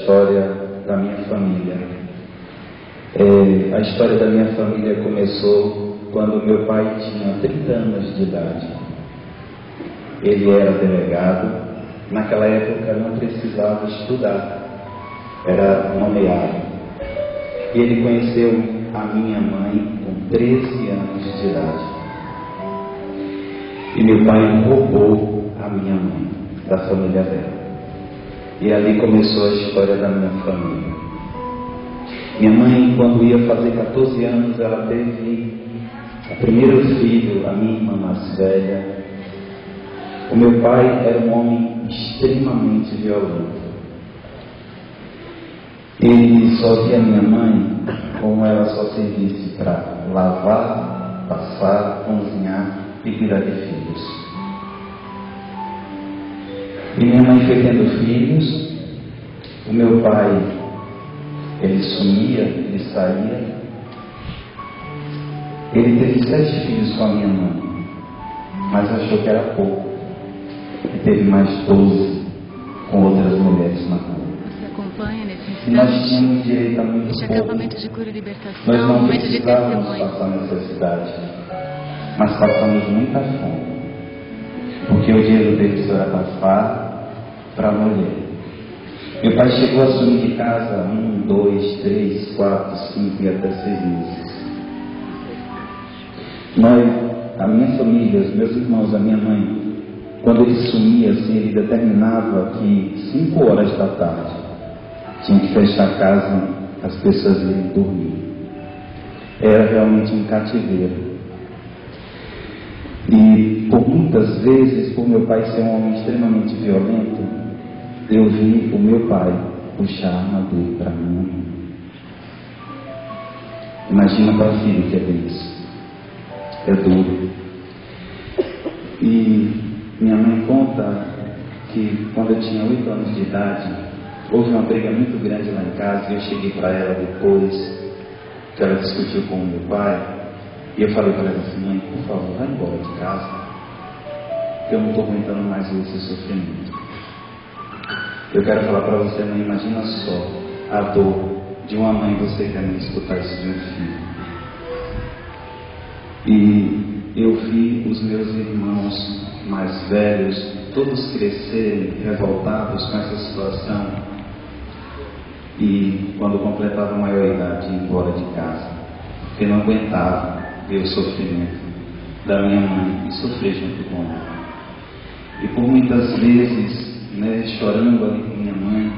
História da minha família. A história da minha família começou quando meu pai tinha 30 anos de idade. Ele era delegado. Naquela época não precisava estudar, era nomeado. E ele conheceu a minha mãe com 13 anos de idade. E meu pai roubou a minha mãe da família dela. E ali começou a história da minha família. Minha mãe, quando ia fazer 14 anos, ela teve o primeiro filho, a minha irmã mais velha. O meu pai era um homem extremamente violento. Ele só via minha mãe como ela só servisse para lavar, passar, cozinhar e cuidar de filhos. E minha mãe foi tendo filhos. O meu pai, ele sumia, ele saía. Ele teve 7 filhos com a minha mãe, mas achou que era pouco. E teve mais 12 com outras mulheres na rua. Você acompanha nesse instante? E nós tínhamos direito a muito este pouco. acampamento de cura e libertação, Nós não momento de precisávamos testemunho. passar necessidade, mas passamos muita fome, porque o dinheiro deles era da farra para a mulher. Meu pai chegou a sumir de casa 1, 2, 3, 4, 5 e até 6 meses. A minha família, os meus irmãos, a minha mãe, quando ele sumia, assim, ele determinava que 5 horas da tarde tinha que fechar a casa, as pessoas iam dormir. Era realmente um cativeiro. E por muitas vezes, por meu pai ser um homem extremamente violento, eu vi o meu pai puxar a arma dele para mim. Imagina para filho que é isso. É duro. E minha mãe conta que quando eu tinha 8 anos de idade, houve uma briga muito grande lá em casa e eu cheguei para ela depois que ela discutiu com o meu pai e eu falei para ela assim: mãe, por favor, vai embora de casa, eu não estou aguentando mais esse sofrimento. Eu quero falar para você, mãe, imagina só a dor de uma mãe, você querendo escutar isso de um filho. E eu vi os meus irmãos mais velhos, todos crescerem revoltados com essa situação. E quando completavam a maioridade, ir embora de casa, porque não aguentava ver o sofrimento da minha mãe e sofrer junto com ela. E por muitas vezes, chorando ali com minha mãe,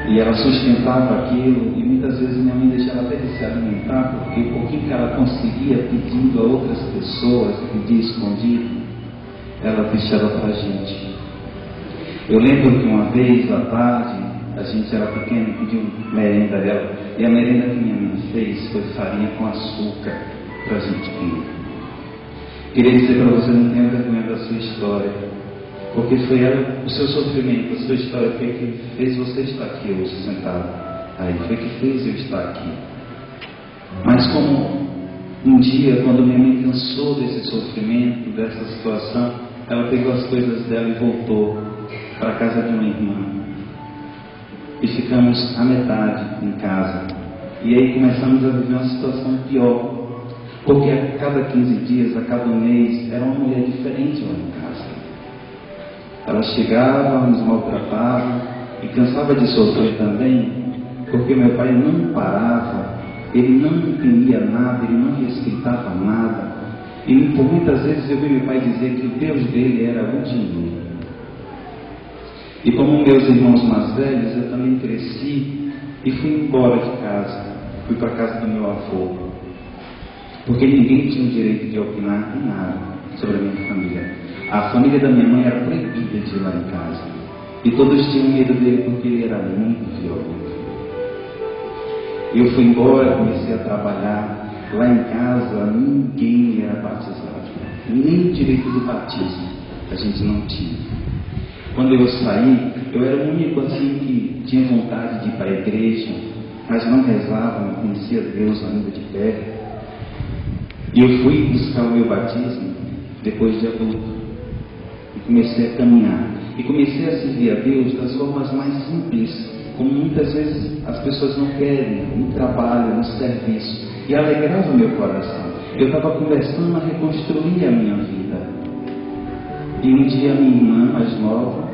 e ela sustentava aquilo, e muitas vezes minha mãe deixava até de se alimentar, porque o pouquinho que ela conseguia pedindo a outras pessoas, pedir escondido, ela deixava para a gente. Eu lembro que uma vez à tarde, a gente era pequeno e pediu merenda dela, e a merenda que minha mãe fez foi farinha com açúcar para a gente comer. Queria dizer para você, não tenha vergonha da sua história, porque foi ela, o seu sofrimento, a sua história foi que fez você estar aqui hoje sentado aí, foi que fez eu estar aqui. Mas como um dia, quando minha mãe cansou desse sofrimento, dessa situação, ela pegou as coisas dela e voltou para a casa de uma irmã. E ficamos a metade em casa. E aí começamos a viver uma situação pior, porque a cada 15 dias, a cada mês, era uma mulher diferente lá em casa. Ela chegava, nos maltratava e cansava de sofrer também, porque meu pai não parava, ele não imprimia nada, ele não respeitava nada. E por muitas vezes eu vi meu pai dizer que o Deus dele era o dinheiro. E como meus irmãos mais velhos, eu também cresci e fui embora de casa, fui para a casa do meu avô, porque ninguém tinha o direito de opinar em nada sobre a minha família. A família da minha mãe era proibida de ir lá em casa. E todos tinham medo dele porque ele era muito violento. Eu fui embora, comecei a trabalhar. Lá em casa ninguém era batizado. Nem o direito do batismo a gente não tinha. Quando eu saí, eu era o único assim que tinha vontade de ir para a igreja, mas não rezava, não conhecia Deus ainda de perto. E eu fui buscar o meu batismo depois de adulto. E comecei a caminhar. E comecei a servir a Deus das formas mais simples, como muitas vezes as pessoas não querem no trabalho, no serviço, e alegrava o meu coração. Eu estava começando a reconstruir a minha vida. E um dia minha irmã mais nova